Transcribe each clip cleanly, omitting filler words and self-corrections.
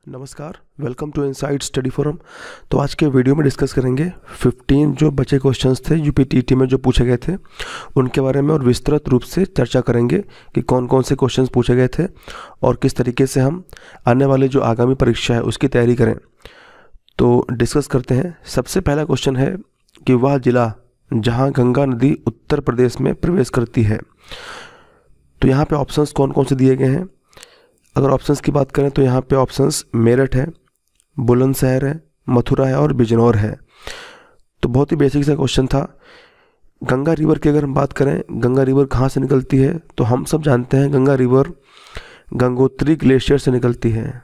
नमस्कार, welcome to inside study forum. तो आज के वीडियो में डिस्कस करेंगे 15 जो बचे क्वेश्चंस थे यूपीटीटी में जो पूछे गए थे उनके बारे में, और विस्तृत रूप से चर्चा करेंगे कि कौन कौन से क्वेश्चंस पूछे गए थे और किस तरीके से हम आने वाले जो आगामी परीक्षा है उसकी तैयारी करें। तो डिस्कस करते हैं। सबसे पहला क्वेश्चन है कि वह जिला जहाँ गंगा नदी उत्तर प्रदेश में प्रवेश करती है। तो यहाँ पे ऑप्शंस कौन कौन से दिए गए हैं। अगर ऑप्शंस की बात करें तो यहाँ पे ऑप्शंस मेरठ है, बुलंदशहर है, मथुरा है और बिजनौर है। तो बहुत ही बेसिक सा क्वेश्चन था। गंगा रिवर की अगर हम बात करें, गंगा रिवर कहाँ से निकलती है, तो हम सब जानते हैं गंगा रिवर गंगोत्री ग्लेशियर से निकलती है।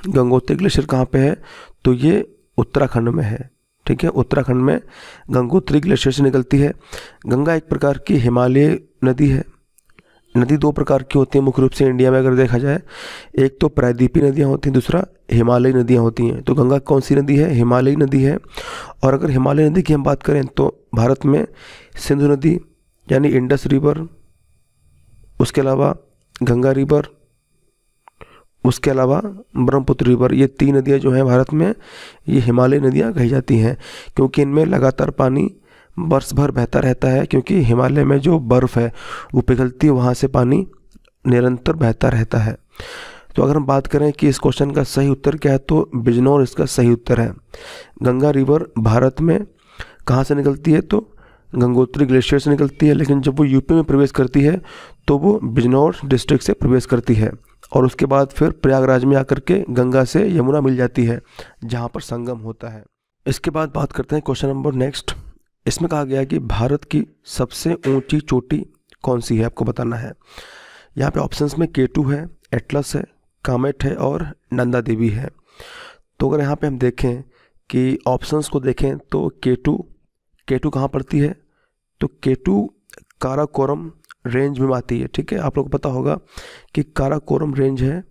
गंगोत्री ग्लेशियर कहाँ पे है, तो ये उत्तराखंड में है। ठीक है, उत्तराखंड में गंगोत्री ग्लेशियर से निकलती है। गंगा एक प्रकार की हिमालय नदी है। नदी दो प्रकार की होती हैं मुख्य रूप से इंडिया में अगर देखा जाए, एक तो प्रायद्वीपीय नदियाँ होती हैं, दूसरा हिमालयी नदियाँ होती हैं। तो गंगा कौन सी नदी है, हिमालयी नदी है। और अगर हिमालय नदी की हम बात करें तो भारत में सिंधु नदी यानी इंडस रिवर, उसके अलावा गंगा रिवर, उसके अलावा ब्रह्मपुत्र रिवर, ये तीन नदियाँ जो हैं भारत में, ये हिमालयी नदियाँ कही जाती हैं, क्योंकि इनमें लगातार पानी वर्ष भर बहता रहता है, क्योंकि हिमालय में जो बर्फ़ है वो पिघलती है, वहाँ से पानी निरंतर बहता रहता है। तो अगर हम बात करें कि इस क्वेश्चन का सही उत्तर क्या है, तो बिजनौर इसका सही उत्तर है। गंगा रिवर भारत में कहाँ से निकलती है, तो गंगोत्री ग्लेशियर से निकलती है, लेकिन जब वो यूपी में प्रवेश करती है तो वो बिजनौर डिस्ट्रिक्ट से प्रवेश करती है, और उसके बाद फिर प्रयागराज में आकर के गंगा से यमुना मिल जाती है, जहाँ पर संगम होता है। इसके बाद बात करते हैं क्वेश्चन नंबर नेक्स्ट। इसमें कहा गया है कि भारत की सबसे ऊंची चोटी कौन सी है, आपको बताना है। यहाँ पे ऑप्शंस में K2 है, एटलस है, कामेट है और नंदा देवी है। तो अगर यहाँ पे हम देखें कि ऑप्शंस को देखें तो K2 कहाँ पड़ती है, तो K2 काराकोरम रेंज में आती है। ठीक है, आप लोग को पता होगा कि काराकोरम रेंज है,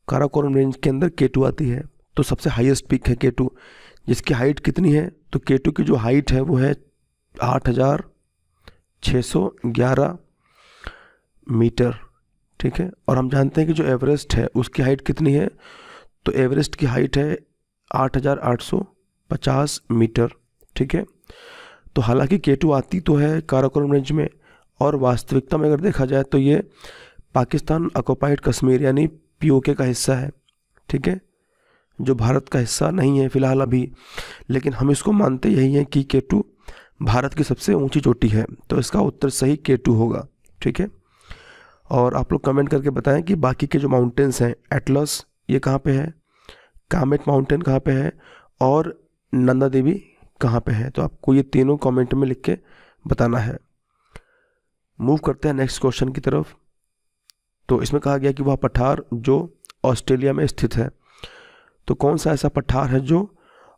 काराकोरम रेंज के अंदर K2 आती है। तो सबसे हाईएस्ट पीक है K2, जिसकी हाइट कितनी है, तो K2 की जो हाइट है वो है 8,611 मीटर। ठीक है, और हम जानते हैं कि जो एवरेस्ट है उसकी हाइट कितनी है, तो एवरेस्ट की हाइट है 8,850 मीटर। ठीक है, तो हालांकि K2 आती तो है काराकोरम रेंज में, और वास्तविकता में अगर देखा जाए तो ये पाकिस्तान ऑक्युपाइड कश्मीर यानी POK का हिस्सा है। ठीक है, जो भारत का हिस्सा नहीं है फिलहाल अभी, लेकिन हम इसको मानते यही हैं कि K2 भारत की सबसे ऊंची चोटी है। तो इसका उत्तर सही K2 होगा। ठीक है, और आप लोग कमेंट करके बताएं कि बाकी के जो माउंटेन्स हैं, एटलस ये कहाँ पे है, कामेट माउंटेन कहाँ पे है और नंदा देवी कहाँ पे है। तो आपको ये तीनों कमेंट में लिख के बताना है। मूव करते हैं नेक्स्ट क्वेश्चन की तरफ। तो इसमें कहा गया कि वह पठार जो ऑस्ट्रेलिया में स्थित है। तो कौन सा ऐसा पठार है जो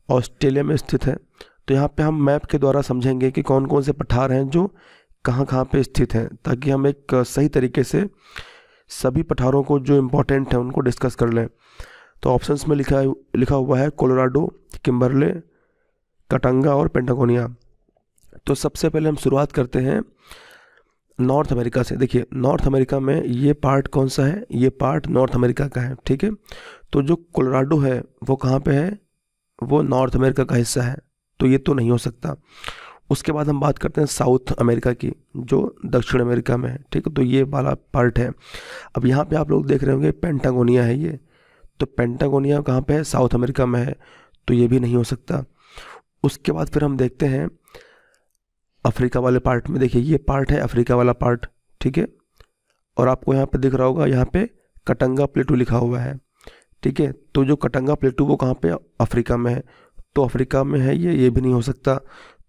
ऑस्ट्रेलिया में स्थित है, तो यहाँ पे हम मैप के द्वारा समझेंगे कि कौन कौन से पठार हैं जो कहाँ कहाँ पे स्थित हैं, ताकि हम एक सही तरीके से सभी पठारों को जो इम्पोर्टेंट हैं उनको डिस्कस कर लें। तो ऑप्शंस में लिखा हुआ है कोलोराडो, किम्बरले, कटंगा और पेंटागोनिया। तो सबसे पहले हम शुरुआत करते हैं नॉर्थ अमेरिका से। देखिए, नॉर्थ अमेरिका में ये पार्ट कौन सा है, ये पार्ट नॉर्थ अमेरिका का है। ठीक है, तो जो कोलोराडो है वो कहाँ पे है, वो नॉर्थ अमेरिका का हिस्सा है, तो ये तो नहीं हो सकता। उसके बाद हम बात करते हैं साउथ अमेरिका की, जो दक्षिण अमेरिका में है। ठीक है, तो ये वाला पार्ट है। अब यहाँ पे आप लोग देख रहे होंगे पेंटागोनिया है ये, तो पेंटागोनिया कहाँ पे है, साउथ अमेरिका में है, तो ये भी नहीं हो सकता। उसके बाद फिर हम देखते हैं अफ्रीका वाले पार्ट में। देखिए, ये पार्ट है अफ्रीका वाला पार्ट। ठीक है, और आपको यहाँ पे दिख रहा होगा, यहाँ पे कटंगा प्लेटू लिखा हुआ है। ठीक है, तो जो कटंगा प्लेटू वो कहाँ पे, अफ्रीका में है, तो अफ्रीका में है ये भी नहीं हो सकता।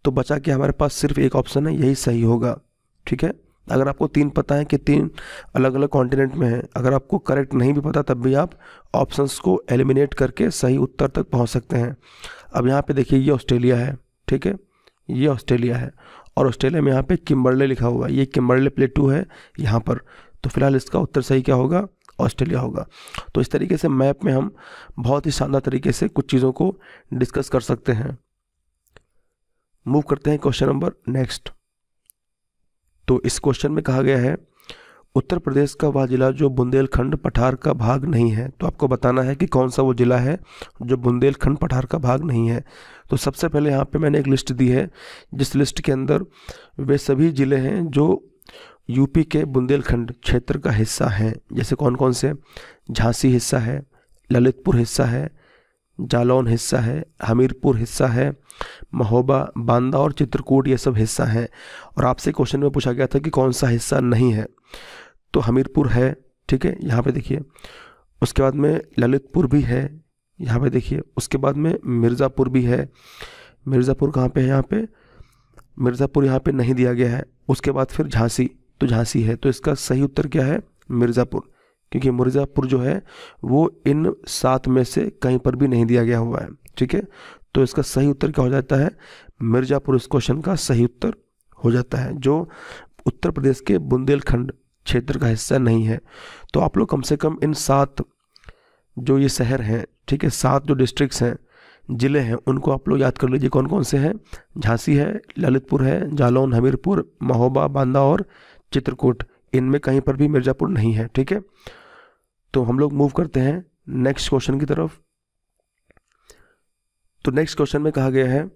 तो बचा कि हमारे पास सिर्फ एक ऑप्शन है, यही सही होगा। ठीक है, अगर आपको तीन पता है कि तीन अलग अलग कॉन्टिनेंट में है, अगर आपको करेक्ट नहीं भी पता तब भी आप ऑप्शंस को एलिमिनेट करके सही उत्तर तक पहुँच सकते हैं। अब यहाँ पे देखिए, ये ऑस्ट्रेलिया है। ठीक है, ये ऑस्ट्रेलिया है, और ऑस्ट्रेलिया में यहाँ पे किम्बरले लिखा हुआ है, ये किम्बरले प्लेटू है यहाँ पर। तो फिलहाल इसका उत्तर सही क्या होगा, ऑस्ट्रेलिया होगा। तो इस तरीके से मैप में हम बहुत ही शानदार तरीके से कुछ चीज़ों को डिस्कस कर सकते हैं। मूव करते हैं क्वेश्चन नंबर नेक्स्ट। तो इस क्वेश्चन में कहा गया है उत्तर प्रदेश का वह जिला जो बुंदेलखंड पठार का भाग नहीं है। तो आपको बताना है कि कौन सा वो जिला है जो बुंदेलखंड पठार का भाग नहीं है। तो सबसे पहले यहाँ पे मैंने एक लिस्ट दी है, जिस लिस्ट के अंदर वे सभी ज़िले हैं जो यूपी के बुंदेलखंड क्षेत्र का हिस्सा हैं। जैसे कौन कौन से? झांसी हिस्सा है, ललितपुर हिस्सा है, जालौन हिस्सा है, हमीरपुर हिस्सा है, महोबा, बांदा और चित्रकूट, ये सब हिस्सा हैं। और आपसे क्वेश्चन में पूछा गया था कि कौन सा हिस्सा नहीं है, तो हमीरपुर है, ठीक है, यहाँ पे देखिए। उसके बाद में ललितपुर भी है, यहाँ पे देखिए। उसके बाद में मिर्ज़ापुर भी है। मिर्ज़ापुर कहाँ पे है? यहाँ पे मिर्ज़ापुर यहाँ पे नहीं दिया गया है। उसके बाद फिर झांसी, तो झांसी है। तो इसका सही उत्तर क्या है? मिर्ज़ापुर, क्योंकि मिर्ज़ापुर जो है वो इन 7 में से कहीं पर भी नहीं दिया गया हुआ है, ठीक है। तो इसका सही उत्तर क्या हो जाता है? मिर्ज़ापुर इस क्वेश्चन का सही उत्तर हो जाता है, जो उत्तर प्रदेश के बुंदेलखंड क्षेत्र का हिस्सा नहीं है। तो आप लोग कम से कम इन 7 जो ये शहर हैं, ठीक है, 7 जो डिस्ट्रिक्ट्स हैं, ज़िले हैं, उनको आप लोग याद कर लीजिए कौन कौन से हैं। झांसी है, ललितपुर है, जालौन, हमीरपुर, महोबा, बांदा और चित्रकूट। इनमें कहीं पर भी मिर्ज़ापुर नहीं है, ठीक है। तो हम लोग मूव करते हैं नेक्स्ट क्वेश्चन की तरफ। तो नेक्स्ट क्वेश्चन में कहा गया है,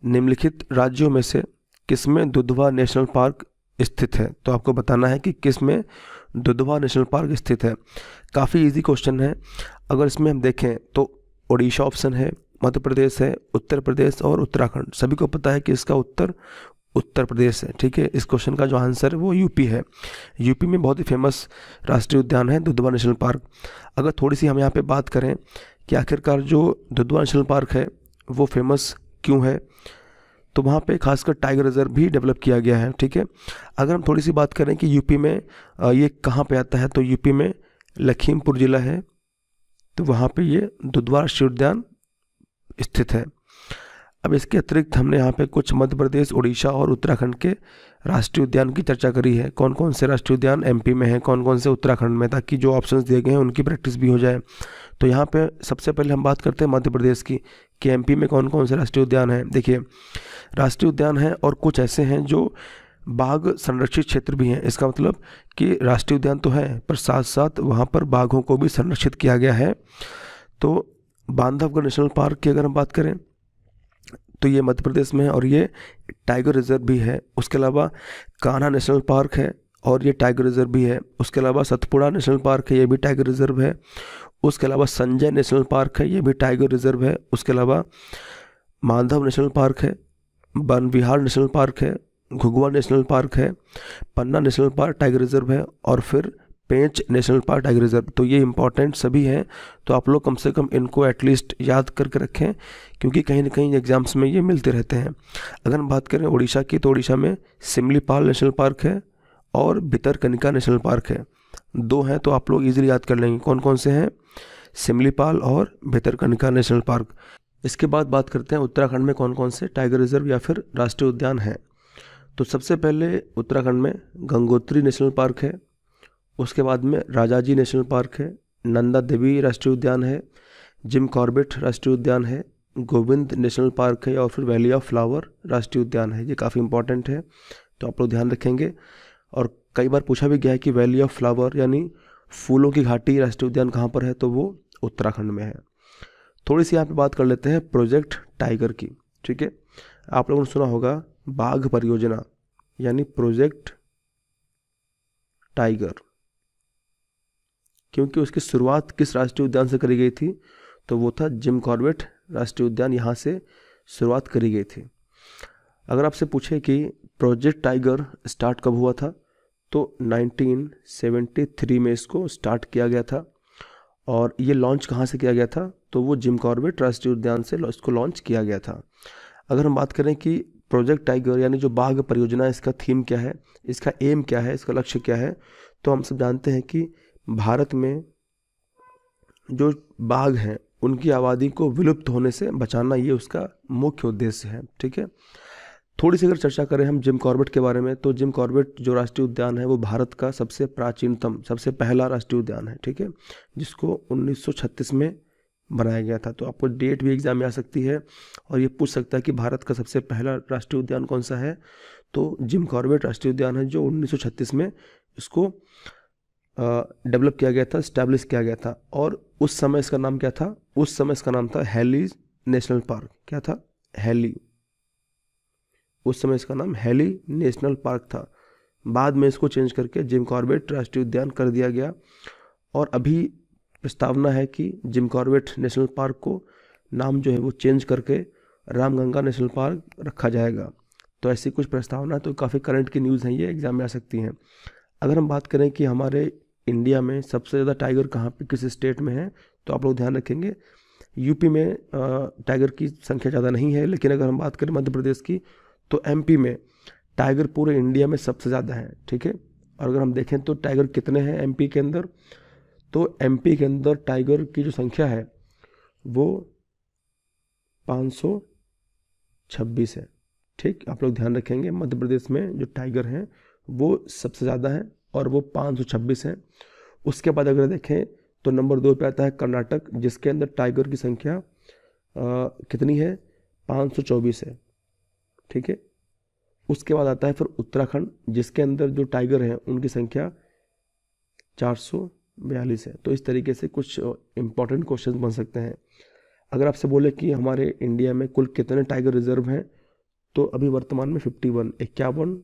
निम्नलिखित राज्यों में से किसमें दुधवा नेशनल पार्क स्थित है? तो आपको बताना है कि किसमें दुधवा नेशनल पार्क स्थित है। काफ़ी इजी क्वेश्चन है। अगर इसमें हम देखें तो ओडिशा ऑप्शन है, मध्य प्रदेश है, उत्तर प्रदेश और उत्तराखंड। सभी को पता है कि इसका उत्तर उत्तर प्रदेश है, ठीक है। इस क्वेश्चन का जो आंसर है वो यूपी है। यूपी में बहुत ही फेमस राष्ट्रीय उद्यान है दुधवा नेशनल पार्क। अगर थोड़ी सी हम यहाँ पे बात करें कि आखिरकार जो दुधवा नेशनल पार्क है वो फेमस क्यों है, तो वहाँ पे खासकर टाइगर रिजर्व भी डेवलप किया गया है, ठीक है। अगर हम थोड़ी सी बात करें कि यूपी में ये कहाँ पे आता है, तो यूपी में लखीमपुर ज़िला है, तो वहाँ पे ये दुधवा राष्ट्रीय उद्यान स्थित है। अब इसके अतिरिक्त हमने यहाँ पे कुछ मध्य प्रदेश, उड़ीसा और उत्तराखंड के राष्ट्रीय उद्यान की चर्चा करी है। कौन कौन से राष्ट्रीय उद्यान एमपी में हैं, कौन कौन से उत्तराखंड में, ताकि जो ऑप्शंस दिए गए हैं उनकी प्रैक्टिस भी हो जाए। तो यहाँ पे सबसे पहले हम बात करते हैं मध्य प्रदेश की, कि एमपी में कौन कौन से राष्ट्रीय उद्यान हैं। देखिए, राष्ट्रीय उद्यान हैं और कुछ ऐसे हैं जो बाघ संरक्षित क्षेत्र भी हैं। इसका मतलब कि राष्ट्रीय उद्यान तो है पर साथ साथ वहाँ पर बाघों को भी संरक्षित किया गया है। तो बांधवगढ़ नेशनल पार्क की अगर हम बात करें तो ये मध्य प्रदेश में है और ये टाइगर रिजर्व भी है। उसके अलावा कान्हा नेशनल पार्क है और ये टाइगर रिजर्व भी है। उसके अलावा सतपुड़ा नेशनल पार्क है, ये भी टाइगर रिजर्व है। उसके अलावा संजय नेशनल पार्क है, ये भी टाइगर रिजर्व है। उसके अलावा माधव नेशनल पार्क है, वन विहार नेशनल पार्क है, घुघुआ नेशनल पार्क है, पन्ना नेशनल पार्क टाइगर रिजर्व है और फिर पेंच नेशनल पार्क टाइगर रिजर्व। तो ये इंपॉर्टेंट सभी हैं, तो आप लोग कम से कम इनको एटलीस्ट याद करके रखें, क्योंकि कहीं ना कहीं एग्जाम्स में ये मिलते रहते हैं। अगर हम बात करें उड़ीसा की, तो उड़ीसा में सिमलीपाल नेशनल पार्क है और भितरकनिका नेशनल पार्क है। 2 हैं, तो आप लोग ईजिली याद कर लेंगे कौन कौन से हैं, सिमलीपाल और भितरकनिका नेशनल पार्क। इसके बाद बात करते हैं उत्तराखंड में कौन कौन से टाइगर रिजर्व या फिर राष्ट्रीय उद्यान हैं। तो सबसे पहले उत्तराखंड में गंगोत्री नेशनल पार्क है, उसके बाद में राजाजी नेशनल पार्क है, नंदा देवी राष्ट्रीय उद्यान है, जिम कॉर्बेट राष्ट्रीय उद्यान है, गोविंद नेशनल पार्क है और फिर वैली ऑफ फ्लावर राष्ट्रीय उद्यान है। ये काफ़ी इंपॉर्टेंट है, तो आप लोग ध्यान रखेंगे। और कई बार पूछा भी गया है कि वैली ऑफ फ्लावर यानी फूलों की घाटी राष्ट्रीय उद्यान कहाँ पर है, तो वो उत्तराखंड में है। थोड़ी सी यहाँ पे बात कर लेते हैं प्रोजेक्ट टाइगर की, ठीक है। आप लोगों ने सुना होगा बाघ परियोजना यानी प्रोजेक्ट टाइगर, क्योंकि उसकी शुरुआत किस राष्ट्रीय उद्यान से करी गई थी, तो वो था जिम कॉर्बेट राष्ट्रीय उद्यान, यहाँ से शुरुआत करी गई थी। अगर आपसे पूछे कि प्रोजेक्ट टाइगर स्टार्ट कब हुआ था, तो 1973 में इसको स्टार्ट किया गया था। और ये लॉन्च कहाँ से किया गया था, तो वो जिम कॉर्बेट राष्ट्रीय उद्यान से इसको लॉन्च किया गया था। अगर हम बात करें कि प्रोजेक्ट टाइगर यानी जो बाघ परियोजना, इसका थीम क्या है, इसका एम क्या है, इसका लक्ष्य क्या है, तो हम सब जानते हैं कि भारत में जो बाघ हैं उनकी आबादी को विलुप्त होने से बचाना, ये उसका मुख्य उद्देश्य है, ठीक है। थोड़ी सी अगर चर्चा करें हम जिम कॉर्बेट के बारे में, तो जिम कॉर्बेट जो राष्ट्रीय उद्यान है वो भारत का सबसे प्राचीनतम, सबसे पहला राष्ट्रीय उद्यान है, ठीक है, जिसको 1936 में बनाया गया था। तो आपको डेट भी एग्जाम में आ सकती है और ये पूछ सकता है कि भारत का सबसे पहला राष्ट्रीय उद्यान कौन सा है, तो जिम कॉर्बेट राष्ट्रीय उद्यान है जो 1936 में इसको डेवलप किया गया था, स्टैब्लिश किया गया था। और उस समय इसका नाम क्या था? उस समय इसका नाम था हैली नेशनल पार्क। क्या था? हैली। उस समय इसका नाम हैली नेशनल पार्क था। बाद में इसको चेंज करके जिम कॉर्बेट राष्ट्रीय उद्यान कर दिया गया। और अभी प्रस्तावना है कि जिम कॉर्बेट नेशनल पार्क को नाम जो है वो चेंज करके रामगंगा नेशनल पार्क रखा जाएगा। तो ऐसी कुछ प्रस्तावना, तो काफ़ी करंट की न्यूज़ हैं, ये एग्जाम में आ सकती हैं। अगर हम बात करें कि हमारे इंडिया में सबसे ज़्यादा टाइगर कहाँ पे, किस स्टेट में है, तो आप लोग ध्यान रखेंगे यूपी में टाइगर की संख्या ज़्यादा नहीं है। लेकिन अगर हम बात करें मध्य प्रदेश की, तो एमपी में टाइगर पूरे इंडिया में सबसे ज़्यादा है। ठीक है। और अगर हम देखें तो टाइगर कितने हैं एमपी के अंदर, तो एमपी के अंदर टाइगर की जो संख्या है वो 526 है। ठीक, आप लोग ध्यान रखेंगे मध्य प्रदेश में जो टाइगर हैं वो सबसे ज़्यादा है और वो 526 हैं। उसके बाद अगर देखें तो नंबर 2 पे आता है कर्नाटक, जिसके अंदर टाइगर की संख्या कितनी है? 524 है। ठीक है। उसके बाद आता है फिर उत्तराखंड, जिसके अंदर जो टाइगर हैं उनकी संख्या 442 है। तो इस तरीके से कुछ इंपॉर्टेंट क्वेश्चन बन सकते हैं। अगर आपसे बोले कि हमारे इंडिया में कुल कितने टाइगर रिजर्व हैं, तो अभी वर्तमान में 51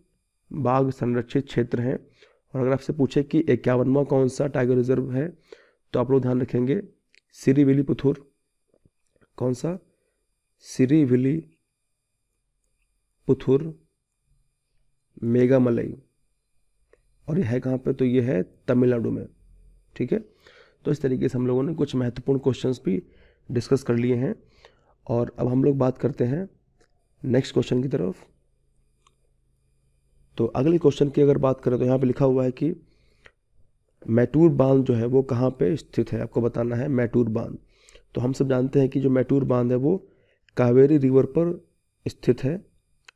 बाघ संरक्षित क्षेत्र हैं। और अगर आपसे पूछे कि 51वां कौन सा टाइगर रिजर्व है, तो आप लोग ध्यान रखेंगे सिरीविलीपुथुर। कौन सा? सिरीविलीपुथुर मेघामलई। और यह है कहाँ पे? तो ये है तमिलनाडु में। ठीक है। तो इस तरीके से हम लोगों ने कुछ महत्वपूर्ण क्वेश्चंस भी डिस्कस कर लिए हैं। और अब हम लोग बात करते हैं नेक्स्ट क्वेश्चन की तरफ। तो अगले क्वेश्चन की अगर बात करें तो यहाँ पे लिखा हुआ है कि मैटूर बांध जो है वो कहाँ पे स्थित है, आपको बताना है मैटूर बांध। तो हम सब जानते हैं कि जो मैटूर बांध है वो कावेरी रिवर पर स्थित है।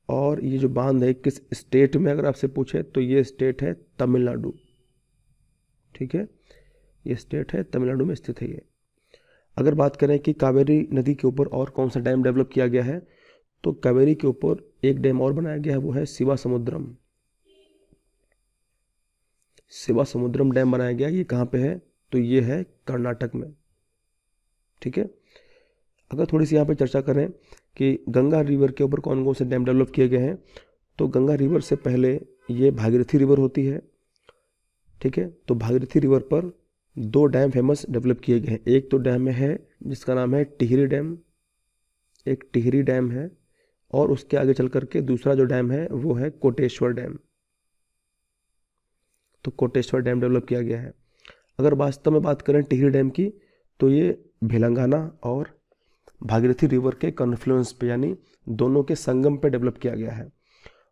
और ये जो बांध है किस स्टेट में, अगर आपसे पूछे तो ये स्टेट है तमिलनाडु। ठीक है, ये स्टेट है तमिलनाडु में स्थित है ये। अगर बात करें कि कावेरी नदी के ऊपर और कौन सा डैम डेवलप किया गया है, तो कावेरी के ऊपर एक डैम और बनाया गया है, वो है शिवासमुद्रम। शिवासमुद्रम डैम बनाया गया। ये कहाँ पे है? तो ये है कर्नाटक में। ठीक है। अगर थोड़ी सी यहाँ पे चर्चा करें कि गंगा रिवर के ऊपर कौन कौन से डैम डेवलप किए गए हैं, तो गंगा रिवर से पहले ये भागीरथी रिवर होती है। ठीक है। तो भागीरथी रिवर पर 2 डैम फेमस डेवलप किए गए हैं। एक तो डैम है जिसका नाम है टिहरी डैम, एक टिहरी डैम है। और उसके आगे चल करके दूसरा जो डैम है वो है कोटेश्वर डैम। तो कोटेश्वर डैम डेवलप किया गया है। अगर वास्तव में बात करें टिहरी डैम की, तो ये भिलंगाना और भागीरथी रिवर के कन्फ्लुएंस पे, यानी दोनों के संगम पे डेवलप किया गया है।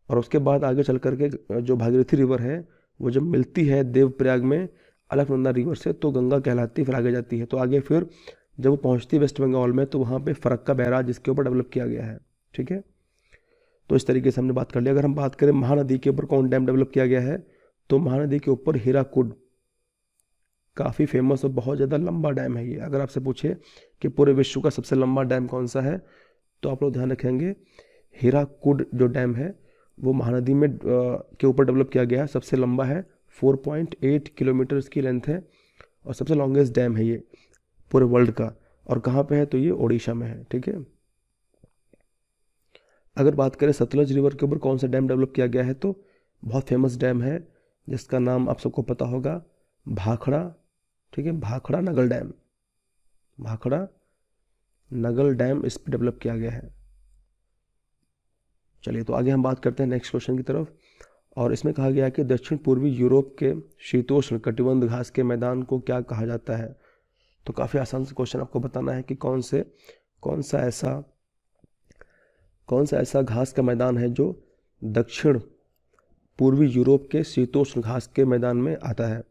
और उसके बाद आगे चल करके जो भागीरथी रिवर है वो जब मिलती है देवप्रयाग में अलकनंदा रिवर से, तो गंगा कहलाती, फिर आगे जाती है। तो आगे फिर जब वो पहुंचती है वेस्ट बंगाल में, तो वहाँ पे फरक्का बैराज जिसके ऊपर डेवलप किया गया है। ठीक है। तो इस तरीके से हमने बात कर लिया। अगर हम बात करें महानदी के ऊपर कौन डैम डेवलप किया गया है, तो महानदी के ऊपर हीराकुड काफ़ी फेमस और बहुत ज़्यादा लंबा डैम है ये। अगर आपसे पूछे कि पूरे विश्व का सबसे लंबा डैम कौन सा है, तो आप लोग ध्यान रखेंगे हीराकुड जो डैम है वो महानदी में के ऊपर डेवलप किया गया है। सबसे लंबा है, 4.8 किलोमीटर इसकी लेंथ है और सबसे लॉन्गेस्ट डैम है ये पूरे वर्ल्ड का। और कहाँ पे है? तो ये ओडिशा में है। ठीक है। अगर बात करें सतलज रिवर के ऊपर कौन सा डैम डेवलप किया गया है, तो बहुत फेमस डैम है जिसका नाम आप सबको पता होगा, भाखड़ा। ठीक है, भाखड़ा नगल डैम। भाखड़ा नगल डैम इस पर डेवलप किया गया है। चलिए, तो आगे हम बात करते हैं नेक्स्ट क्वेश्चन की तरफ। और इसमें कहा गया है कि दक्षिण पूर्वी यूरोप के शीतोष्ण कटिबंध घास के मैदान को क्या कहा जाता है। तो काफ़ी आसान से क्वेश्चन, आपको बताना है कि कौन सा ऐसा घास का मैदान है जो दक्षिण पूर्वी यूरोप के शीतोष्ण घास के मैदान में आता है।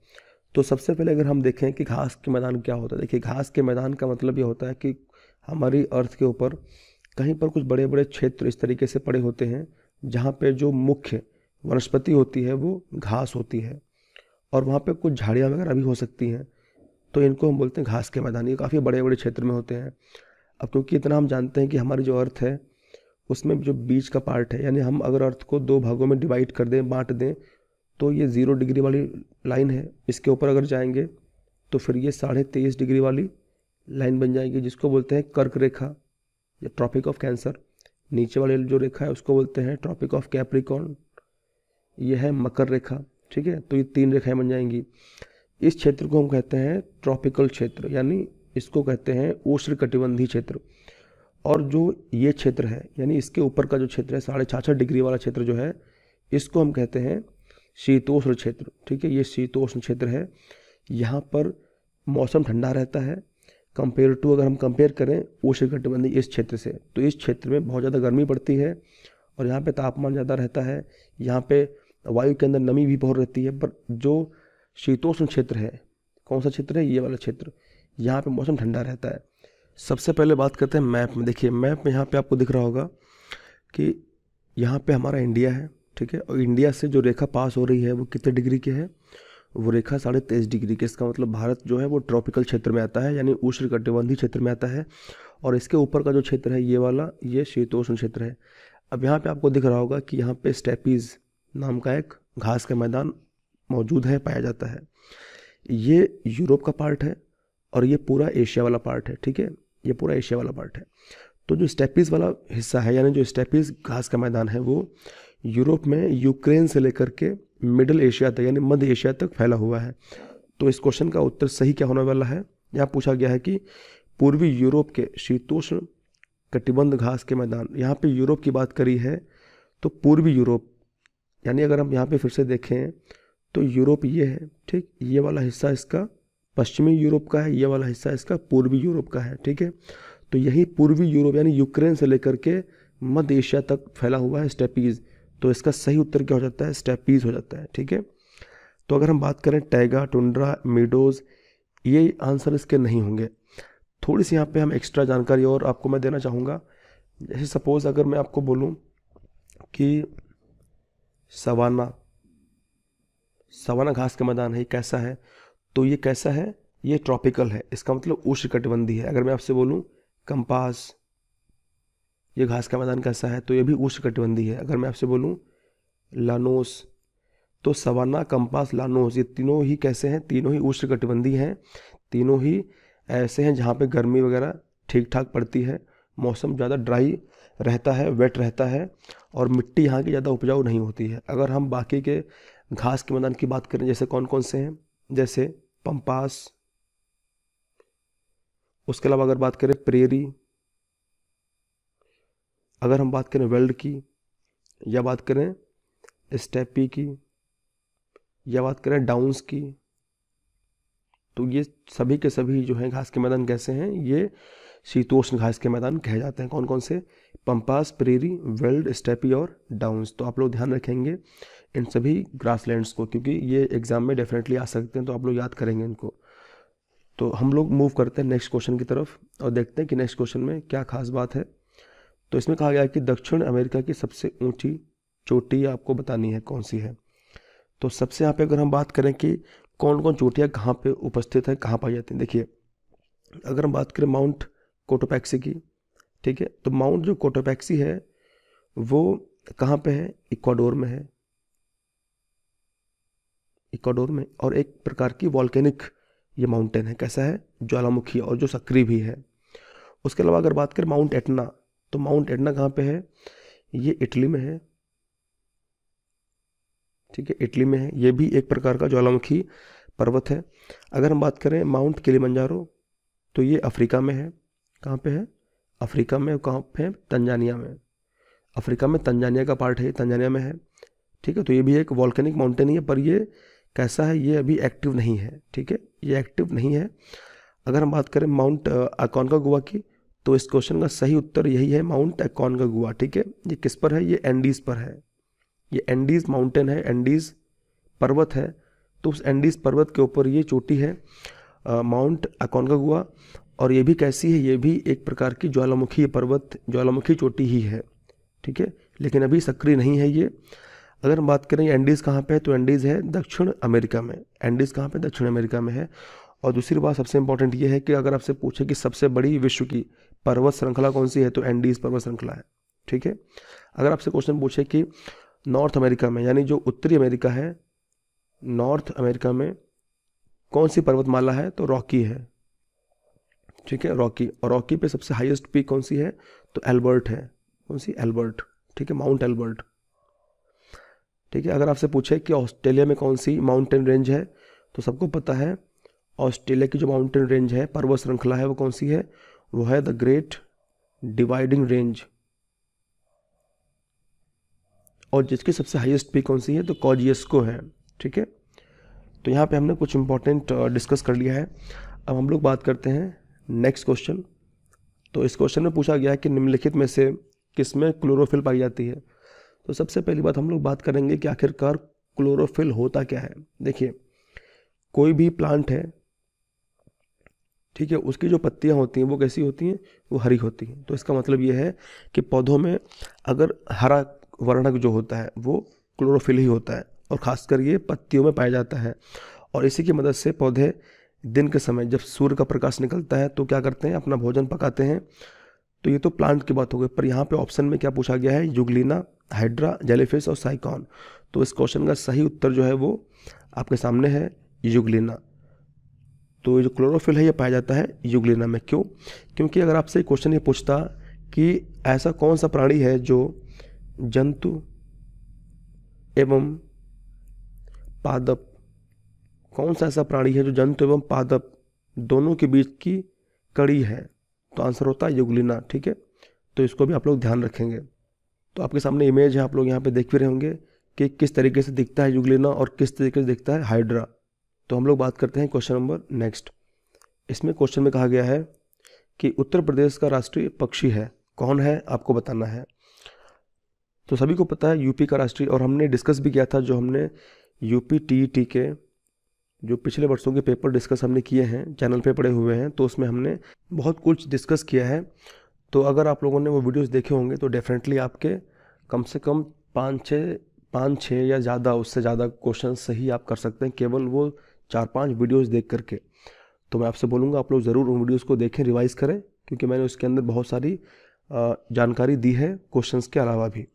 तो सबसे पहले अगर हम देखें कि घास के मैदान क्या होता है, देखिए घास के मैदान का मतलब ये होता है कि हमारी अर्थ के ऊपर कहीं पर कुछ बड़े बड़े क्षेत्र इस तरीके से पड़े होते हैं जहाँ पे जो मुख्य वनस्पति होती है वो घास होती है, और वहाँ पे कुछ झाड़ियाँ वगैरह भी हो सकती हैं। तो इनको हम बोलते हैं घास के मैदान। ये काफ़ी बड़े बड़े क्षेत्र में होते हैं। अब क्योंकि इतना हम जानते हैं कि हमारी जो अर्थ है उसमें जो बीच का पार्ट है, यानी हम अगर अर्थ को 2 भागों में डिवाइड कर दें, बांट दें, तो ये 0 डिग्री वाली लाइन है, इसके ऊपर अगर जाएंगे तो फिर ये 23.5 डिग्री वाली लाइन बन जाएगी, जिसको बोलते हैं कर्क रेखा या ट्रॉपिक ऑफ कैंसर। नीचे वाली जो रेखा है उसको बोलते हैं ट्रॉपिक ऑफ कैप्रिकॉर्न, ये है मकर रेखा, ठीक है। तो ये 3 रेखाएं बन जाएंगी। इस क्षेत्र को हम कहते हैं ट्रॉपिकल क्षेत्र, यानी इसको कहते हैं उष्णकटिबंधीय क्षेत्र। और जो ये क्षेत्र है, यानी इसके ऊपर का जो क्षेत्र है 66.5 डिग्री वाला क्षेत्र जो है, इसको हम कहते हैं शीतोष्ण क्षेत्र, ठीक है। ये शीतोष्ण क्षेत्र है। यहाँ पर मौसम ठंडा रहता है कंपेयर टू, अगर हम कंपेयर करें उष्णकटिबंधीय इस क्षेत्र से, तो इस क्षेत्र में बहुत ज़्यादा गर्मी पड़ती है और यहाँ पे तापमान ज़्यादा रहता है। यहाँ पे वायु के अंदर नमी भी बहुत रहती है। पर जो शीतोष्ण क्षेत्र है, कौन सा क्षेत्र है, ये वाला क्षेत्र, यहाँ पे मौसम ठंडा रहता है। सबसे पहले बात करते हैं मैप में। देखिए मैप में यहाँ पे आपको दिख रहा होगा कि यहाँ पे हमारा इंडिया है, ठीक है। और इंडिया से जो रेखा पास हो रही है वो कितने डिग्री की है, वो रेखा 23.5 डिग्री की। इसका मतलब भारत जो है वो ट्रॉपिकल क्षेत्र में आता है, यानी उष्णकटिबंधीय क्षेत्र में आता है। और इसके ऊपर का जो क्षेत्र है ये वाला, ये शीतोष्ण क्षेत्र है। अब यहाँ पे आपको दिख रहा होगा कि यहाँ पे स्टेपीज नाम का एक घास का मैदान मौजूद है, पाया जाता है। ये यूरोप का पार्ट है और ये पूरा एशिया वाला पार्ट है, ठीक है। ये पूरा एशिया वाला पार्ट है। तो जो स्टेपीज वाला हिस्सा है, यानी जो स्टेपीज घास का मैदान है, वो यूरोप में यूक्रेन से लेकर के मिडिल एशिया तक, यानी मध्य एशिया तक फैला हुआ है। तो इस क्वेश्चन का उत्तर सही क्या होने वाला है, यहाँ पूछा गया है कि पूर्वी यूरोप के शीतोष्ण कटिबंध घास के मैदान। यहाँ पे यूरोप की बात करी है तो पूर्वी यूरोप, यानी अगर हम यहाँ पे फिर से देखें तो यूरोप ये है, ठीक। ये वाला हिस्सा इसका पश्चिमी यूरोप का है, ये वाला हिस्सा इसका पूर्वी यूरोप का है, ठीक है। तो यही पूर्वी यूरोप यानी यूक्रेन से लेकर के मध्य एशिया तक फैला हुआ है स्टेपीज। तो इसका सही उत्तर क्या हो जाता है, स्टेपीज हो जाता है, ठीक है। तो अगर हम बात करें टैगा, टुंड्रा, मीडोज, ये आंसर इसके नहीं होंगे। थोड़ी सी यहाँ पे हम एक्स्ट्रा जानकारी और आपको मैं देना चाहूँगा। जैसे सपोज अगर मैं आपको बोलूँ कि सवाना घास का मैदान है, कैसा है, तो ये कैसा है, ये ट्रॉपिकल है, इसका मतलब उष्णकटिबंधीय है। अगर मैं आपसे बोलूँ कंपास, ये घास का मैदान कैसा है, तो ये भी उष्णकटिबंधीय है। अगर मैं आपसे बोलूँ लानोस, तो सवाना, कंपास, लानोस, ये तीनों ही कैसे हैं, तीनों ही उष्णकटिबंधीय हैं। तीनों ही ऐसे हैं जहाँ पे गर्मी वगैरह ठीक ठाक पड़ती है, मौसम ज़्यादा ड्राई रहता है, वेट रहता है, और मिट्टी यहाँ की ज़्यादा उपजाऊ नहीं होती है। अगर हम बाकी के घास के मैदान की बात करें, जैसे कौन कौन से हैं, जैसे पंपास, उसके अलावा अगर बात करें प्रेरी, अगर हम बात करें वेल्ड की, या बात करें स्टेपी की, या बात करें डाउन्स की, तो ये सभी के सभी जो हैं घास के मैदान कैसे हैं, ये शीतोष्ण घास के मैदान कहे जाते हैं। कौन कौन से, पंपास, प्रेरी, वेल्ड, स्टेपी और डाउन्स। तो आप लोग ध्यान रखेंगे इन सभी ग्रासलैंड्स को, क्योंकि ये एग्जाम में डेफिनेटली आ सकते हैं, तो आप लोग याद करेंगे इनको। तो हम लोग मूव करते हैं नेक्स्ट क्वेश्चन की तरफ और देखते हैं कि नेक्स्ट क्वेश्चन में क्या खास बात है। तो इसमें कहा गया है कि दक्षिण अमेरिका की सबसे ऊंची चोटी आपको बतानी है कौन सी है। तो सबसे यहाँ पे अगर हम बात करें कि कौन कौन चोटियाँ कहाँ पे उपस्थित है, कहाँ पाई जाती हैं, देखिए अगर हम बात करें माउंट कोटोपैक्सी की, ठीक है, तो माउंट जो कोटोपैक्सी है वो कहाँ पे है, इक्वाडोर में है, इक्वाडोर में। और एक प्रकार की वॉल्केनिक ये माउंटेन है, कैसा है, ज्वालामुखी, और जो सक्रिय भी है। उसके अलावा अगर बात करें माउंट एटना, तो माउंट एटना कहाँ पे है, ये इटली में है, ठीक है, इटली में है। ये भी एक प्रकार का ज्वालामुखी पर्वत है। अगर हम बात करें माउंट किलिमंजारो, तो ये अफ्रीका में है, कहाँ पे है, अफ्रीका में, कहाँ पे है, तंजानिया में। अफ्रीका में तंजानिया का पार्ट है, तंजानिया में है, ठीक है। तो ये भी एक वॉल्केनिक माउंटेन ही है, पर ये कैसा है, ये अभी एक्टिव नहीं है, ठीक है, ये एक्टिव नहीं है। अगर हम बात करें माउंट अकोनकागुआ की, तो इस क्वेश्चन का सही उत्तर यही है, माउंट अकोनकागुआ, ठीक है। ये किस पर है, ये एंडीज पर है, ये एंडीज माउंटेन है, एंडीज पर्वत है। तो उस एंडीज पर्वत के ऊपर ये चोटी है, माउंट अकोनकागुआ। और ये भी कैसी है, ये भी एक प्रकार की ज्वालामुखी पर्वत, ज्वालामुखी चोटी ही है, ठीक है, लेकिन अभी सक्रिय नहीं है ये। अगर हम बात करें एंडीज़ कहाँ पे है, तो एंडीज़ है दक्षिण अमेरिका में, एंडीज़ कहाँ पे, दक्षिण अमेरिका में है। और दूसरी बात सबसे इंपॉर्टेंट ये है कि अगर आपसे पूछे कि सबसे बड़ी विश्व की पर्वत श्रृंखला कौन सी है, तो एंडीज़ पर्वत श्रृंखला है, ठीक है। अगर आपसे क्वेश्चन पूछे कि नॉर्थ अमेरिका में, यानी जो उत्तरी अमेरिका है, नॉर्थ अमेरिका में कौन सी पर्वतमाला है? तो रॉकी है, ठीक है, रॉकी। और रॉकी पे सबसे हाईएस्ट पीक कौन सी है? तो एल्बर्ट है। कौन सी? एल्बर्ट, ठीक है, माउंट एल्बर्ट, ठीक है। अगर आपसे पूछे कि ऑस्ट्रेलिया में कौन सी माउंटेन रेंज है, तो सबको पता है ऑस्ट्रेलिया की जो माउंटेन रेंज है, पर्वत श्रृंखला है, वो कौन सी है? वो है द ग्रेट डिवाइडिंग रेंज। और जिसकी सबसे हाईएस्ट पीक कौन सी है? तो कॉजियस्को है, ठीक है। तो यहाँ पे हमने कुछ इंपॉर्टेंट डिस्कस कर लिया है। अब हम लोग बात करते हैं नेक्स्ट क्वेश्चन। तो इस क्वेश्चन में पूछा गया है कि निम्नलिखित में से किसमें क्लोरोफिल पाई जाती है। तो सबसे पहली बात हम लोग बात करेंगे कि आखिरकार क्लोरोफिल होता क्या है। देखिए, कोई भी प्लांट है, ठीक है, उसकी जो पत्तियां होती हैं वो कैसी होती हैं? वो हरी होती हैं। तो इसका मतलब ये है कि पौधों में अगर हरा वर्णक जो होता है वो क्लोरोफिल ही होता है, और ख़ासकर ये पत्तियों में पाया जाता है। और इसी की मदद से पौधे दिन के समय जब सूर्य का प्रकाश निकलता है तो क्या करते हैं? अपना भोजन पकाते हैं। तो ये तो प्लांट की बात हो गई, पर यहाँ पे ऑप्शन में क्या पूछा गया है? यूग्लिना, हाइड्रा, जेलीफिश और साइकॉन। तो इस क्वेश्चन का सही उत्तर जो है वो आपके सामने है, यूग्लिना। तो ये जो क्लोरोफिल है ये पाया जाता है यूग्लिना में। क्यों? क्योंकि अगर आपसे क्वेश्चन ये पूछता कि ऐसा कौन सा प्राणी है जो जंतु एवं पादप, कौन सा ऐसा प्राणी है जो जंतु एवं पादप दोनों के बीच की कड़ी है, तो आंसर होता है यूग्लिना, ठीक है। तो इसको भी आप लोग ध्यान रखेंगे। तो आपके सामने इमेज है, आप लोग यहाँ पे देख भी रहे होंगे कि किस तरीके से दिखता है यूग्लिना और किस तरीके से दिखता है हाइड्रा। तो हम लोग बात करते हैं क्वेश्चन नंबर नेक्स्ट। इसमें क्वेश्चन में कहा गया है कि उत्तर प्रदेश का राष्ट्रीय पक्षी है, कौन है? आपको बताना है। तो सभी को पता है यूपी का राष्ट्रीय, और हमने डिस्कस भी किया था, जो हमने यूपी टीईटी के जो पिछले वर्षों के पेपर डिस्कस हमने किए हैं, चैनल पे पड़े हुए हैं, तो उसमें हमने बहुत कुछ डिस्कस किया है। तो अगर आप लोगों ने वो वीडियोस देखे होंगे तो डेफिनेटली आपके कम से कम 5-6 या ज़्यादा, उससे ज़्यादा क्वेश्चन सही आप कर सकते हैं केवल वो 4-5 वीडियोस देख करके। तो मैं आपसे बोलूँगा आप लोग ज़रूर उन वीडियोस को देखें, रिवाइज़ करें, क्योंकि मैंने उसके अंदर बहुत सारी जानकारी दी है क्वेश्चंस के अलावा भी।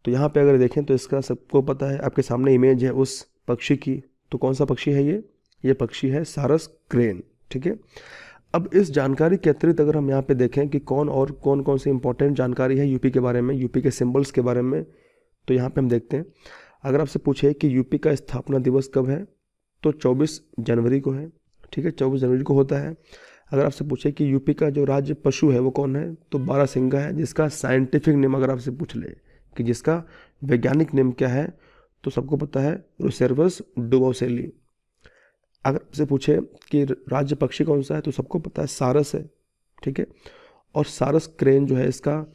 तो यहाँ पे अगर देखें तो इसका सबको पता है, आपके सामने इमेज है उस पक्षी की। तो कौन सा पक्षी है ये पक्षी है सारस क्रेन, ठीक है। अब इस जानकारी के अतिरिक्त अगर हम यहाँ पे देखें कि कौन कौन सी इंपॉर्टेंट जानकारी है यूपी के बारे में, यूपी के सिंबल्स के बारे में, तो यहाँ पे हम देखते हैं। अगर आपसे पूछे कि यूपी का स्थापना दिवस कब है, तो 24 जनवरी को है, ठीक है, 24 जनवरी को होता है। अगर आपसे पूछे कि यूपी का जो राज्य पशु है वो कौन है, तो बारहसिंगा है, जिसका साइंटिफिक नेम अगर आपसे पूछ ले कि जिसका वैज्ञानिक नेम क्या है, तो सबको पता है रोसेरवस डुओसेली। अगर आपसे पूछे कि राज्य पक्षी कौन सा है, तो सबको पता है सारस है, ठीक है। और सारस क्रेन जो है इसका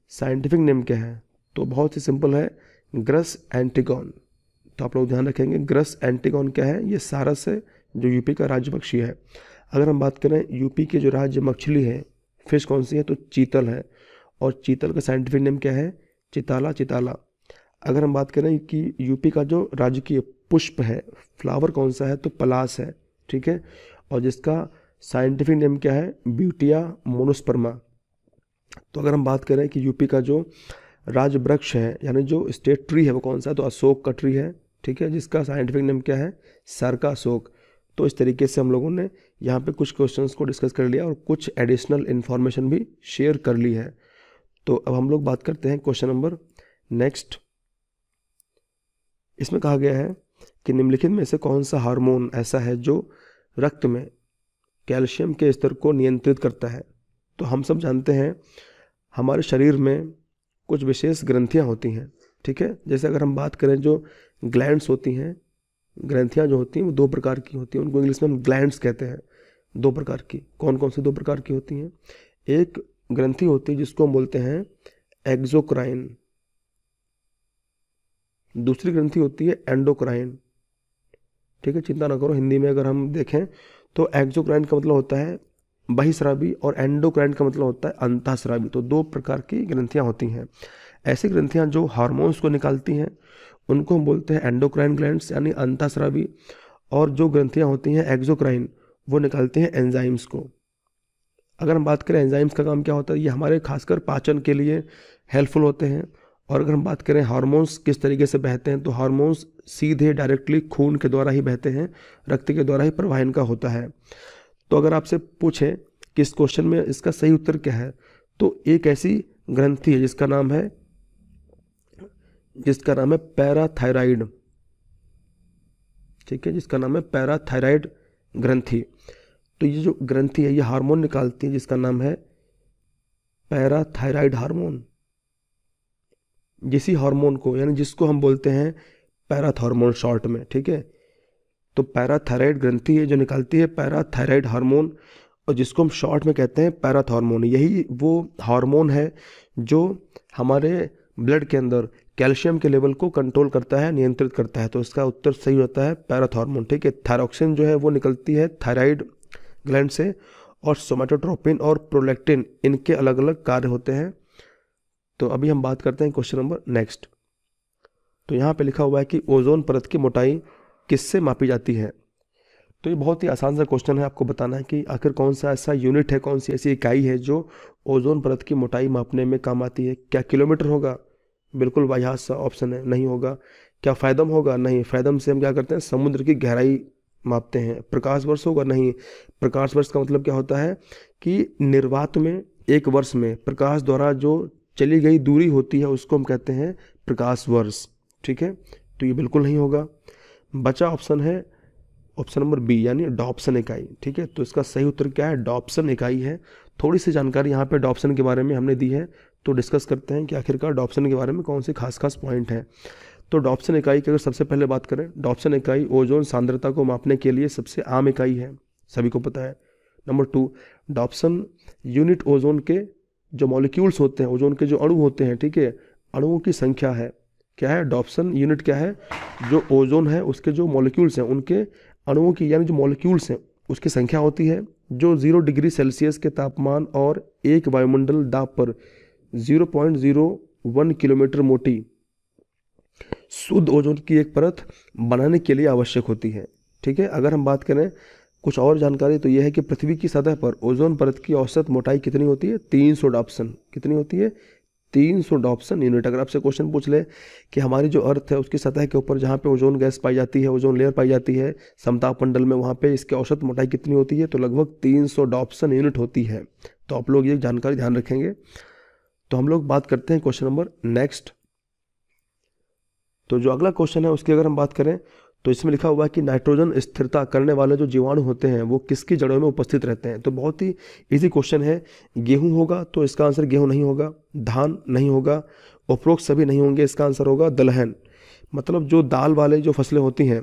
साइंटिफिक नेम क्या है, तो बहुत ही सिंपल है, ग्रस एंटिगॉन। तो आप लोग ध्यान रखेंगे, ग्रस एंटिगॉन क्या है? ये सारस है जो यूपी का राज्य पक्षी है। अगर हम बात करें यूपी के जो राज्य मछली है, फिश कौन सी है, तो चीतल है, और चीतल का साइंटिफिक नेम क्या है? चिताला चिताला। अगर हम बात करें कि यूपी का जो राजकीय पुष्प है, फ्लावर कौन सा है, तो पलास है, ठीक है, और जिसका साइंटिफिक नेम क्या है? Butea monosperma. तो अगर हम बात करें कि यूपी का जो राज वृक्ष है, यानी जो स्टेट ट्री है, वो कौन सा है, तो अशोक का ट्री है, ठीक है, जिसका साइंटिफिक नेम क्या है? सरका अशोक। तो इस तरीके से हम लोगों ने यहाँ पे कुछ क्वेश्चंस को डिस्कस कर लिया और कुछ एडिशनल इन्फॉर्मेशन भी शेयर कर ली है। तो अब हम लोग बात करते हैं क्वेश्चन नंबर नेक्स्ट। इसमें कहा गया है कि निम्नलिखित में से कौन सा हार्मोन ऐसा है जो रक्त में कैल्शियम के स्तर को नियंत्रित करता है। तो हम सब जानते हैं हमारे शरीर में कुछ विशेष ग्रंथियां होती हैं, ठीक है। जैसे अगर हम बात करें जो ग्लैंड्स होती हैं, ग्रंथियां जो होती हैं वो 2 प्रकार की होती हैं, उनको इंग्लिश में हम ग्लैंड्स कहते हैं। 2 प्रकार की, कौन कौन सी 2 प्रकार की होती हैं? एक ग्रंथि होती है जिसको हम बोलते हैं एक्सोक्राइन, दूसरी ग्रंथि होती है एंडोक्राइन, ठीक है। चिंता ना करो, हिंदी में अगर हम देखें तो एक्सोक्राइन का मतलब होता है बहिस्रावी और एंडोक्राइन का मतलब होता है अंतःस्रावी। तो 2 प्रकार की ग्रंथियां होती हैं। ऐसी ग्रंथियां जो हार्मोन्स को निकालती हैं उनको हम बोलते हैं एंडोक्राइन ग्लैंड्स, यानी अंतःस्रावी। और जो ग्रंथियां होती हैं एक्सोक्राइन, वो निकालते हैं एंजाइम्स को। अगर हम बात करें एंजाइम्स का काम क्या होता है, ये हमारे खासकर पाचन के लिए हेल्पफुल होते हैं और अगर हम बात करें हार्मोन्स किस तरीके से बहते हैं, तो हार्मोन्स सीधे डायरेक्टली खून के द्वारा ही बहते हैं, रक्त के द्वारा ही प्रवाह इनका होता है। तो अगर आपसे पूछें कि इस क्वेश्चन में इसका सही उत्तर क्या है, तो एक ऐसी ग्रंथि है जिसका नाम है पैराथायराइड, ठीक है, जिसका नाम है पैराथायराइड ग्रंथि। तो ये जो ग्रंथि है ये हार्मोन निकालती है जिसका नाम है पैराथायराइड हार्मोन। जिसी हार्मोन को, यानी जिसको हम बोलते हैं पैराथॉर्मोन शॉर्ट में, ठीक है। तो पैराथायराइड ग्रंथि है जो निकालती है पैराथायराइड हार्मोन, और जिसको हम शॉर्ट में कहते हैं पैराथॉर्मोन। यही वो हार्मोन है जो हमारे ब्लड के अंदर कैल्शियम के लेवल को कंट्रोल करता है, नियंत्रित करता है। तो इसका उत्तर सही होता है पैराथॉर्मोन, ठीक है। थायरॉक्सिन जो है वो निकलती है थायराइड ग्लैंड से, और सोमेटोट्रोपिन और प्रोलैक्टिन इनके अलग अलग कार्य होते हैं। तो अभी हम बात करते हैं क्वेश्चन नंबर नेक्स्ट। तो यहाँ पे लिखा हुआ है कि ओजोन परत की मोटाई किससे मापी जाती है। तो ये बहुत ही आसान सा क्वेश्चन है, आपको बताना है कि आखिर कौन सा ऐसा यूनिट है, कौन सी ऐसी इकाई है जो ओजोन परत की मोटाई मापने में काम आती है। क्या किलोमीटर होगा? बिल्कुल वाहियात सा ऑप्शन है, नहीं होगा। क्या फैदम होगा? नहीं, फैदम से हम क्या करते हैं, समुद्र की गहराई मापते हैं। प्रकाश वर्ष होगा? नहीं, प्रकाश वर्ष का मतलब क्या होता है कि निर्वात में एक वर्ष में प्रकाश द्वारा जो चली गई दूरी होती है उसको हम कहते हैं प्रकाश वर्ष, ठीक है। तो ये बिल्कुल नहीं होगा। बचा ऑप्शन है ऑप्शन नंबर बी, यानी डॉप्सन इकाई, ठीक है। तो इसका सही उत्तर क्या है? डॉप्सन इकाई है। थोड़ी सी जानकारी यहाँ पे डॉप्सन के बारे में हमने दी है, तो डिस्कस करते हैं कि आखिरकार डॉप्सन के बारे में कौन से खास पॉइंट हैं। तो डॉप्सन इकाई की अगर सबसे पहले बात करें, डॉप्सन इकाई ओजोन सांद्रता को मापने के लिए सबसे आम इकाई है, सभी को पता है। नंबर 2, डॉप्सन यूनिट ओजोन के जो मॉलिक्यूल्स होते हैं, ओजोन के जो अणु होते हैं, ठीक है, अणुओं की संख्या है। क्या है? डॉप्सन यूनिट क्या है? जो ओजोन है उसके जो मॉलिक्यूल्स हैं उनके अणुओं की, यानी जो मॉलिक्यूल्स हैं उसकी संख्या होती है, जो 0 डिग्री सेल्सियस के तापमान और एक वायुमंडल दाब पर 0.01 किलोमीटर मोटी शुद्ध ओजोन की एक परत बनाने के लिए आवश्यक होती है, ठीक है। अगर हम बात करें कुछ और जानकारी, तो यह है कि पृथ्वी की सतह पर ओजोन परत की औसत मोटाई कितनी होती है? 300 डॉप्सन। कितनी होती है? 300 डॉप्सन यूनिट। अगर आपसे क्वेश्चन पूछ ले कि हमारी जो अर्थ है उसकी सतह के ऊपर जहाँ पे ओजोन गैस पाई जाती है, ओजोन लेयर पाई जाती है समताप मंडल में, वहाँ पे इसकी औसत मोटाई कितनी होती है? तो लगभग 300 डॉप्सन यूनिट होती है। तो आप लोग ये जानकारी ध्यान रखेंगे। तो हम लोग बात करते हैं क्वेश्चन नंबर नेक्स्ट। तो जो अगला क्वेश्चन है उसकी अगर हम बात करें, तो इसमें लिखा हुआ है कि नाइट्रोजन स्थिरता करने वाले जो जीवाणु होते हैं वो किसकी जड़ों में उपस्थित रहते हैं। तो बहुत ही इजी क्वेश्चन है। गेहूं होगा तो इसका आंसर गेहूं नहीं होगा, धान नहीं होगा, उपरोक्त सभी नहीं होंगे, इसका आंसर होगा दलहन। मतलब जो दाल वाले जो फसलें होती हैं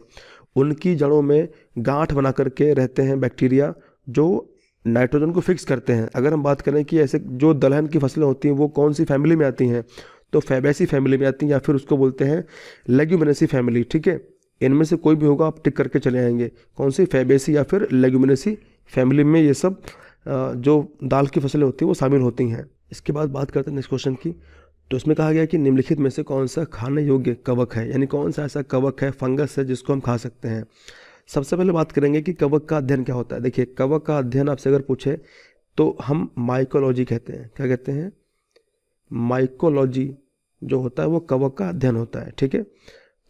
उनकी जड़ों में गांठ बना करके रहते हैं बैक्टीरिया जो नाइट्रोजन को फिक्स करते हैं। अगर हम बात करें कि ऐसे जो दलहन की फसलें होती हैं वो कौन सी फैमिली में आती हैं, तो फैबेसी फैमिली में आती हैं, या फिर उसको बोलते हैं लेग्यूमिनेसी फैमिली, ठीक है। इनमें से कोई भी होगा, आप टिक करके चले आएंगे, कौन सी, फैबेसी या फिर लेग्यूमिनेसी फैमिली में ये सब जो दाल की फसलें होती हैं वो शामिल होती हैं। इसके बाद बात करते हैं नेक्स्ट क्वेश्चन की। तो इसमें कहा गया कि निम्नलिखित में से कौन सा खाने योग्य कवक है, यानी कौन सा ऐसा कवक है, फंगस है जिसको हम खा सकते हैं। सबसे पहले बात करेंगे कि कवक का अध्ययन क्या होता है। देखिए, कवक का अध्ययन आपसे अगर पूछे तो हम माइकोलॉजी कहते हैं। क्या कहते हैं? माइकोलॉजी जो होता है वो कवक का अध्ययन होता है, ठीक है।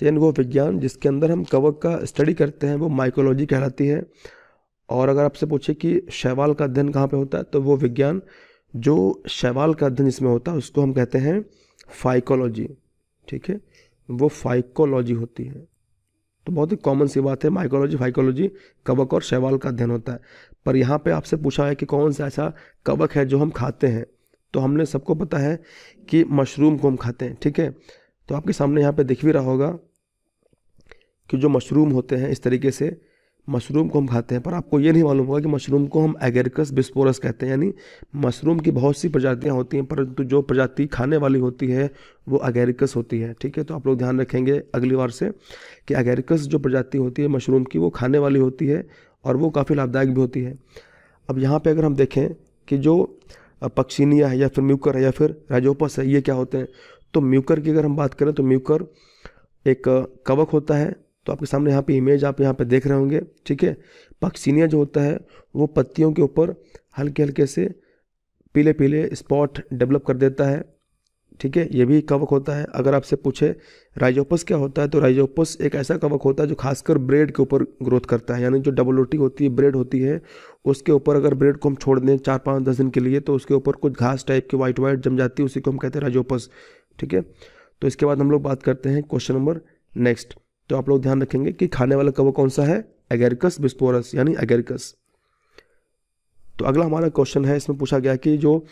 तो यानी वो विज्ञान जिसके अंदर हम कवक का स्टडी करते हैं वो माइकोलॉजी कहलाती है। और अगर आपसे पूछे कि शैवाल का अध्ययन कहाँ पे होता है, तो वो विज्ञान जो शैवाल का अध्ययन जिसमें होता है उसको हम कहते हैं फाइकोलॉजी, ठीक है, वो फाइकोलॉजी होती है। तो बहुत ही कॉमन सी बात है, माइकोलॉजी, फाइकोलॉजी, कवक और शैवाल का अध्ययन होता है। पर यहाँ पे आपसे पूछा है कि कौन सा ऐसा कवक है जो हम खाते हैं, तो हमने सबको पता है कि मशरूम को हम खाते हैं, ठीक है। तो आपके सामने यहाँ पे दिख भी रहा होगा कि जो मशरूम होते हैं इस तरीके से मशरूम को हम खाते हैं, पर आपको ये नहीं मालूम होगा कि मशरूम को हम एगेरिकस बिस्पोरस कहते हैं। यानी मशरूम की बहुत सी प्रजातियां होती हैं, परंतु जो प्रजाति खाने वाली होती है वो एगेरिकस होती है, ठीक है। तो आप लोग ध्यान रखेंगे अगली बार से कि एगेरिकस जो प्रजाति होती है मशरूम की वो खाने वाली होती है और वो काफ़ी लाभदायक भी होती है। अब यहाँ पर अगर हम देखें कि जो पक्सिनिया है या फिर म्यूकर है या फिर राइजोपस है, ये क्या होते हैं, तो म्यूकर की अगर हम बात करें तो म्यूकर एक कवक होता है। तो आपके सामने यहाँ पे इमेज आप यहाँ पे देख रहे होंगे, ठीक है। पक्सिनिया जो होता है वो पत्तियों के ऊपर हल्के हल्के से पीले पीले स्पॉट डेवलप कर देता है, ठीक है, ये भी कवक होता है। अगर आपसे पूछे राइजोपस क्या होता है, तो राइजोपस एक ऐसा कवक होता है जो खासकर ब्रेड के ऊपर ग्रोथ करता है, यानी जो डबल रोटी होती है, ब्रेड होती है, उसके ऊपर अगर ब्रेड को हम छोड़ दें 4-5-10 दिन के लिए, तो उसके ऊपर कुछ घास टाइप की वाइट वाइट जम जाती है, उसी को हम कहते हैं राइजोपस। ठीक है, तो इसके बाद हम लोग बात करते हैं क्वेश्चन नंबर नेक्स्ट। तो आप लोग ध्यान रखेंगे कि खाने वाला कवक कौन सा है, एगेरिकस बिस्पोरस यानी एगेरिकस। तो अगला हमारा क्वेश्चन है, इसमें पूछा गया कि जो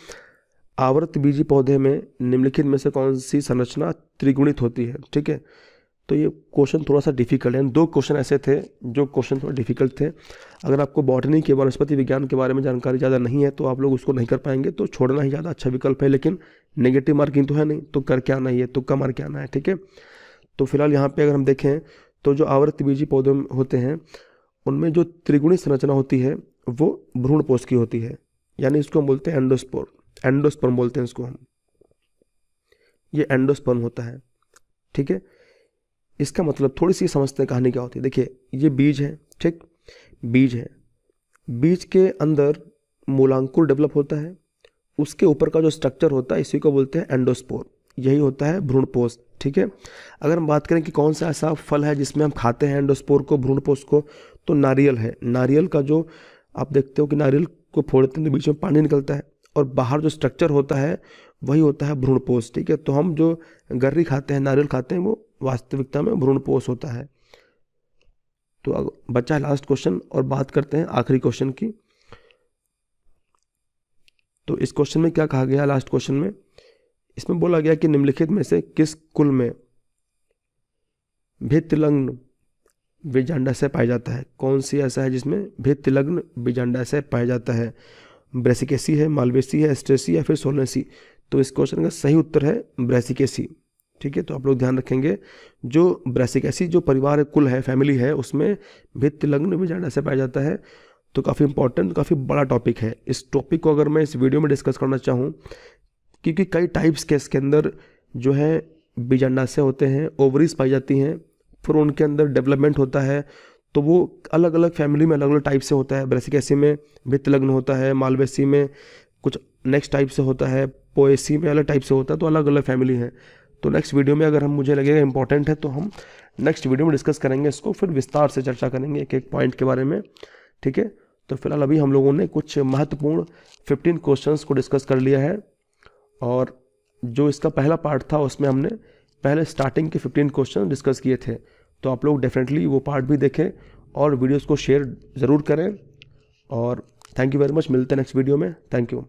आवृतबीजी पौधे में निम्नलिखित में से कौन सी संरचना त्रिगुणित होती है। ठीक है, तो ये क्वेश्चन थोड़ा सा डिफिकल्ट है। 2 क्वेश्चन ऐसे थे जो क्वेश्चन थोड़ा डिफिकल्ट थे। अगर आपको बॉटनी के, वनस्पति विज्ञान के बारे में जानकारी ज़्यादा नहीं है तो आप लोग उसको नहीं कर पाएंगे, तो छोड़ना ही ज़्यादा अच्छा विकल्प है। लेकिन नेगेटिव मार्किंग तो है नहीं, तो कर क्या आना है, तुक्का मार के आना है। ठीक है, तो फिलहाल यहाँ पे अगर हम देखें तो जो आवृतबीजी पौधे होते हैं उनमें जो त्रिगुणी संरचना होती है वो भ्रूणपोष की होती है, यानी इसको हम बोलते हैं एंडोस्पोर, एंडोस्पर्म बोलते हैं इसको हम, ये एंडोस्पर्म होता है। ठीक है, इसका मतलब थोड़ी सी समझते हैं कहानी क्या होती है। देखिए ये बीज है, ठीक, बीज है, बीज के अंदर मूलांकुर डेवलप होता है, उसके ऊपर का जो स्ट्रक्चर होता है इसी को बोलते हैं एंडोस्पोर, यही होता है भ्रूणपोष। ठीक है, अगर हम बात करें कि कौन सा ऐसा फल है जिसमें हम खाते हैं एंडोस्पोर को, भ्रूणपोष को, तो नारियल है। नारियल का जो आप देखते हो कि नारियल को फोड़ते हैं तो बीच में पानी निकलता है और बाहर जो स्ट्रक्चर होता है वही होता है भ्रूणपोष। ठीक है, तो हम जो गर्री खाते हैं, नारियल खाते हैं, वो वास्तविकता में भ्रूणपोष होता है। तो अब बचा है लास्ट क्वेश्चन और बात करते हैं आखिरी क्वेश्चन की। तो इस क्वेश्चन में क्या कहा गया, लास्ट क्वेश्चन में इसमें बोला गया कि निम्नलिखित में से किस कुल में भित्तिलग्न बीजांडाशय पाया जाता है। कौन सी ऐसा है जिसमें भित्तिलग्न बीजांडाशय पाया जाता है, ब्रेसिकेसी है, मालवेसी है, एस्ट्रेसी या फिर सोलेसी। तो इस क्वेश्चन का सही उत्तर है ब्रेसिकेसी। ठीक है, तो आप लोग ध्यान रखेंगे जो ब्रेसिकेसी जो परिवार है, कुल है, फैमिली है, उसमें भित्तिलग्न बीजांडाशय पाया जाता है। तो काफ़ी इंपॉर्टेंट, काफ़ी बड़ा टॉपिक है। इस टॉपिक को अगर मैं इस वीडियो में डिस्कस करना चाहूँ, क्योंकि कई टाइप्स के इसके अंदर जो है बीजांडाशय होते हैं, ओवरीज पाई जाती हैं, फिर उनके अंदर डेवलपमेंट होता है, तो वो अलग अलग फैमिली में अलग अलग टाइप से होता है। ब्रेसिकेसी में भित्तिलग्न होता है, मालवेसी में कुछ नेक्स्ट टाइप से होता है, पोएसी में अलग टाइप से होता है, तो अलग अलग फैमिली है। तो नेक्स्ट वीडियो में अगर हम मुझे लगेगा इंपॉर्टेंट है तो हम नेक्स्ट वीडियो में डिस्कस करेंगे इसको, फिर विस्तार से चर्चा करेंगे एक एक पॉइंट के बारे में। ठीक है, तो फिलहाल अभी हम लोगों ने कुछ महत्वपूर्ण 15 क्वेश्चंस को डिस्कस कर लिया है, और जो इसका पहला पार्ट था उसमें हमने पहले स्टार्टिंग के 15 क्वेश्चन डिस्कस किए थे। तो आप लोग डेफिनेटली वो पार्ट भी देखें और वीडियोस को शेयर ज़रूर करें। और थैंक यू वेरी मच, मिलते हैं नेक्स्ट वीडियो में। Thank you.